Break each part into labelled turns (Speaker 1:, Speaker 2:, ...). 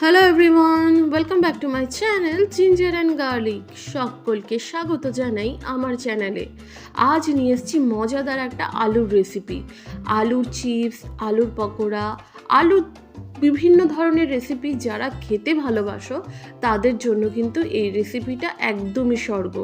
Speaker 1: Hello everyone, welcome back to my channel ginger and garlic. সকলকে স্বাগত জানাই আমার চ্যানেলে। আজ নিয়ে এসেছি মজাদার একটা আলুর রেসিপি। আলুর চিপস, আলুর পকোড়া, আলুর বিভিন্ন ধরনের রেসিপি যারা খেতে ভালোবাসো তাদের জন্য কিন্তু এই রেসিপিটা একদমই স্বর্গ।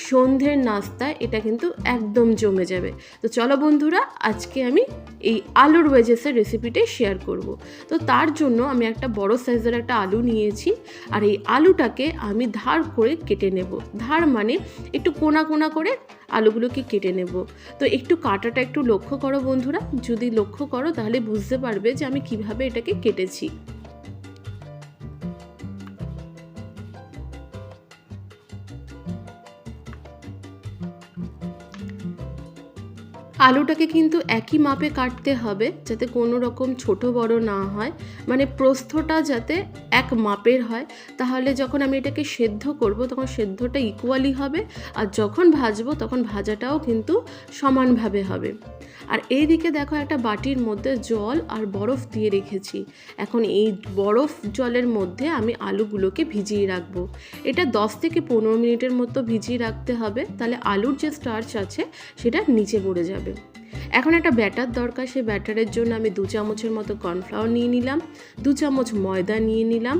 Speaker 1: সন্ধ্যের নাস্তায় এটা কিন্তু একদম জমে যাবে। তো চলো বন্ধুরা, আজকে আমি এই আলুর ওয়েজেসের রেসিপিটাই শেয়ার করব। তো তার জন্য আমি একটা বড় সাইজের একটা আলু নিয়েছি, আর এই আলুটাকে আমি ধার করে কেটে নেব। ধার মানে একটু কোনা কোনা করে আলুগুলোকে কেটে নেব। তো একটু কাটাটা একটু লক্ষ্য করো বন্ধুরা, যদি লক্ষ্য করো তাহলে বুঝতে পারবে যে আমি কিভাবে এটাকে কেটেছি। আলুটাকে কিন্তু একই মাপে কাটতে হবে, যাতে কোনো রকম ছোট বড় না হয়, মানে প্রস্থটা যাতে এক মাপের হয়। তাহলে যখন আমি এটাকে সেদ্ধ করব তখন সেদ্ধটা ইকুয়ালি হবে, আর যখন ভাজবো তখন ভাজাটাও কিন্তু সমানভাবে হবে। আর এই দিকে দেখো, একটা বাটির মধ্যে জল আর বরফ দিয়ে রেখেছি। এখন এই বরফ জলের মধ্যে আমি আলুগুলোকে ভিজিয়ে রাখবো। এটা 10 থেকে 15 মিনিটের মতো ভিজিয়ে রাখতে হবে, তাহলে আলুর যে স্টার্চ আছে সেটা নিচে পড়ে যাবে। এখন একটা ব্যাটার দরকার। সেই ব্যাটারের জন্য আমি 2 চামচের মতো কর্নফ্লাওয়ার নিয়ে নিলাম, 2 চামচ ময়দা নিয়ে নিলাম,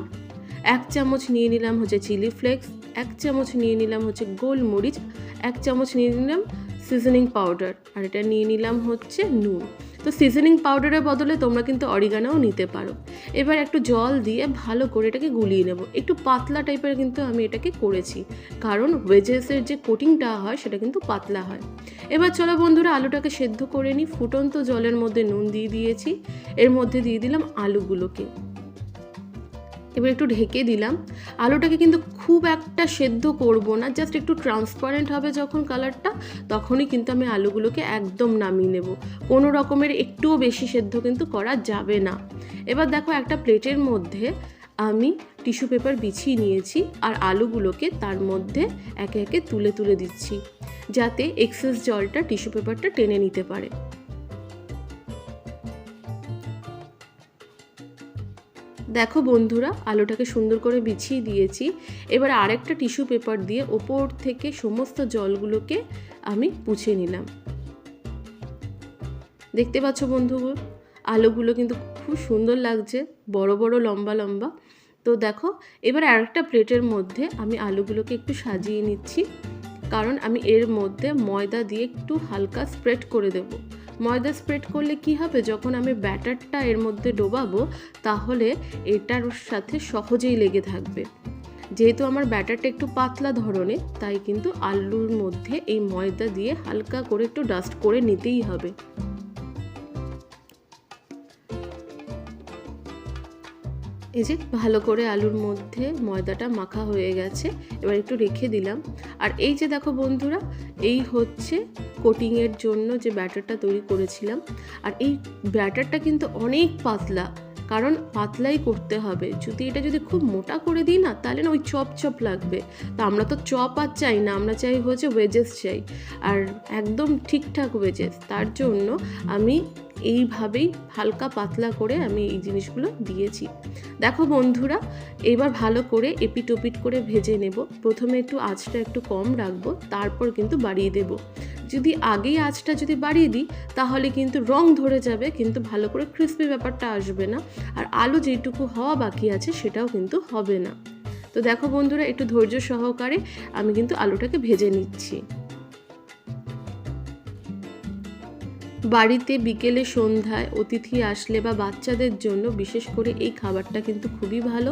Speaker 1: 1 চামচ নিয়ে নিলাম হচ্ছে চিলি ফ্লেক্স, 1 চামচ নিয়ে নিলাম হচ্ছে গোলমরিচ, 1 চামচ নিয়ে নিলাম সিজনিং পাউডার, আর এটা নিয়ে নিলাম হচ্ছে নুন। তো সিজনিং পাউডারের বদলে তোমরা কিন্তু অরিগানোও নিতে পারো। এবার একটু জল দিয়ে ভালো করে এটাকে গুলিয়ে নেব। একটু পাতলা টাইপের কিন্তু আমি এটাকে করেছি, কারণ ওয়েজেসের যে কোটিংটা হয় সেটা কিন্তু পাতলা হয়। এবার চলো বন্ধুরা, আলুটাকে সেদ্ধ করে নিই। ফুটন্ত জলের মধ্যে নুন দিয়ে দিয়েছি, এর মধ্যে দিয়ে দিলাম আলুগুলোকে। এবার একটু ঢেকে দিলাম। আলুটাকে কিন্তু খুব একটা সেদ্ধ করব না, জাস্ট একটু ট্রান্সপারেন্ট হবে যখন কালারটা, তখনই কিন্তু আমি আলুগুলোকে একদম নামিয়ে নেব। কোনো রকমের একটুও বেশি সেদ্ধ কিন্তু করা যাবে না। এবার দেখো, একটা প্লেটের মধ্যে আমি টিস্যু পেপার বিছিয়ে নিয়েছি, আর আলুগুলোকে তার মধ্যে একে একে তুলে তুলে দিচ্ছি, যাতে এক্সেস জলটা টিস্যু পেপারটা টেনে নিতে পারে। দেখো বন্ধুরা, আলুটাকে সুন্দর করে বিছিয়ে দিয়েছি। এবার আরেকটা টিস্যু পেপার দিয়ে ওপর থেকে সমস্ত জলগুলোকে আমি মুছে নিলাম। দেখতে পাচ্ছ বন্ধুগুলো, আলুগুলো কিন্তু খুব সুন্দর লাগছে, বড় বড় লম্বা লম্বা। তো দেখো, এবার আরেকটা প্লেটের মধ্যে আমি আলুগুলোকে একটু সাজিয়ে নিচ্ছি, কারণ আমি এর মধ্যে ময়দা দিয়ে একটু হালকা স্প্রেড করে দেবো। ময়দা স্প্রেড করলে কি হবে, যখন আমি ব্যাটারটা এর মধ্যে ডোবাবো তাহলে এটার সাথে সহজেই লেগে থাকবে। যেহেতু আমার ব্যাটারটা একটু পাতলা ধরনের, তাই কিন্তু আলুর মধ্যে এই ময়দা দিয়ে হালকা করে একটু ডাস্ট করে নিতেই হবে। এই যে ভালো করে আলুর মধ্যে ময়দাটা মাখা হয়ে গেছে, এবার একটু রেখে দিলাম। আর এই যে দেখো বন্ধুরা, এই হচ্ছে কোটিংয়ের জন্য যে ব্যাটারটা তৈরি করেছিলাম। আর এই ব্যাটারটা কিন্তু অনেক পাতলা, কারণ পাতলাই করতে হবে। যদি খুব মোটা করে দিই না, তাহলে না ওই চপ চপ লাগবে। তো আমরা তো চপ আর চাই না, আমরা চাই হচ্ছে ওয়েজেস চাই, আর একদম ঠিকঠাক ওয়েজেস। তার জন্য আমি এইভাবেই হালকা পাতলা করে আমি এই জিনিসগুলো দিয়েছি। দেখো বন্ধুরা, এবার ভালো করে এপিট ওপিট করে ভেজে নেব। প্রথমে একটু আঁচটা একটু কম রাখবো, তারপর কিন্তু বাড়িয়ে দেব। যদি আগেই আঁচটা বাড়িয়ে দিই তাহলে কিন্তু রং ধরে যাবে, কিন্তু ভালো করে ক্রিস্পি ব্যাপারটা আসবে না, আর আলু যেটুকু হওয়া বাকি আছে সেটাও কিন্তু হবে না। তো দেখো বন্ধুরা, একটু ধৈর্য সহকারে আমি কিন্তু আলুটাকে ভেজে নিচ্ছি। বাড়িতে বিকেলে সন্ধ্যায় অতিথি আসলে বা বাচ্চাদের জন্য বিশেষ করে এই খাবারটা কিন্তু খুবই ভালো।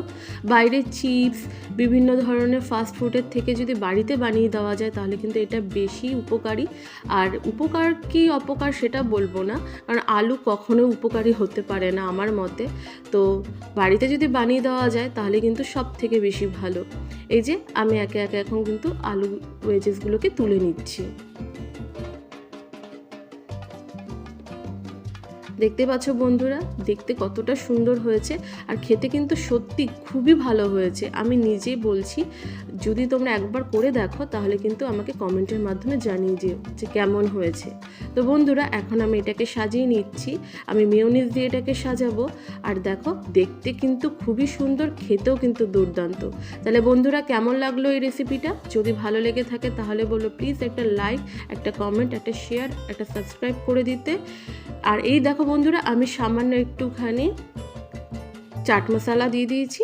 Speaker 1: বাইরের চিপস, বিভিন্ন ধরনের ফাস্ট ফুডের থেকে যদি বাড়িতে বানিয়ে দেওয়া যায় তাহলে কিন্তু এটা বেশি উপকারী। আর উপকার কি অপকার সেটা বলবো না, কারণ আলু কখনো উপকারী হতে পারে না আমার মতে। তো বাড়িতে যদি বানিয়ে দেওয়া যায় তাহলে কিন্তু সব থেকে বেশি ভালো। এই যে আমি একে একে এখন কিন্তু আলু ওয়েজেসগুলোকে তুলে নিচ্ছি। দেখতে পাচ্ছ বন্ধুরা, দেখতে কতটা সুন্দর হয়েছে আর খেতে কিন্তু সত্যি খুবই ভালো হয়েছে। আমি নিজেই বলছি, যদি তোমরা একবার করে দেখো তাহলে কিন্তু আমাকে কমেন্টের মাধ্যমে জানিয়ে দিও যে কেমন হয়েছে। তো বন্ধুরা, এখন আমি এটাকে সাজিয়ে নিচ্ছি। আমি মেয়োনিজ দিয়ে এটাকে সাজাবো। আর দেখো, দেখতে কিন্তু খুবই সুন্দর, খেতেও কিন্তু দুর্দান্ত। তাহলে বন্ধুরা, কেমন লাগলো এই রেসিপিটা? যদি ভালো লেগে থাকে তাহলে বলো প্লিজ একটা লাইক, একটা কমেন্ট, একটা শেয়ার, একটা সাবস্ক্রাইব করে দিতে। আর এই দেখো বন্ধুরা, আমি সামান্য একটুখানি চাট মশলা দিয়ে দিয়েছি।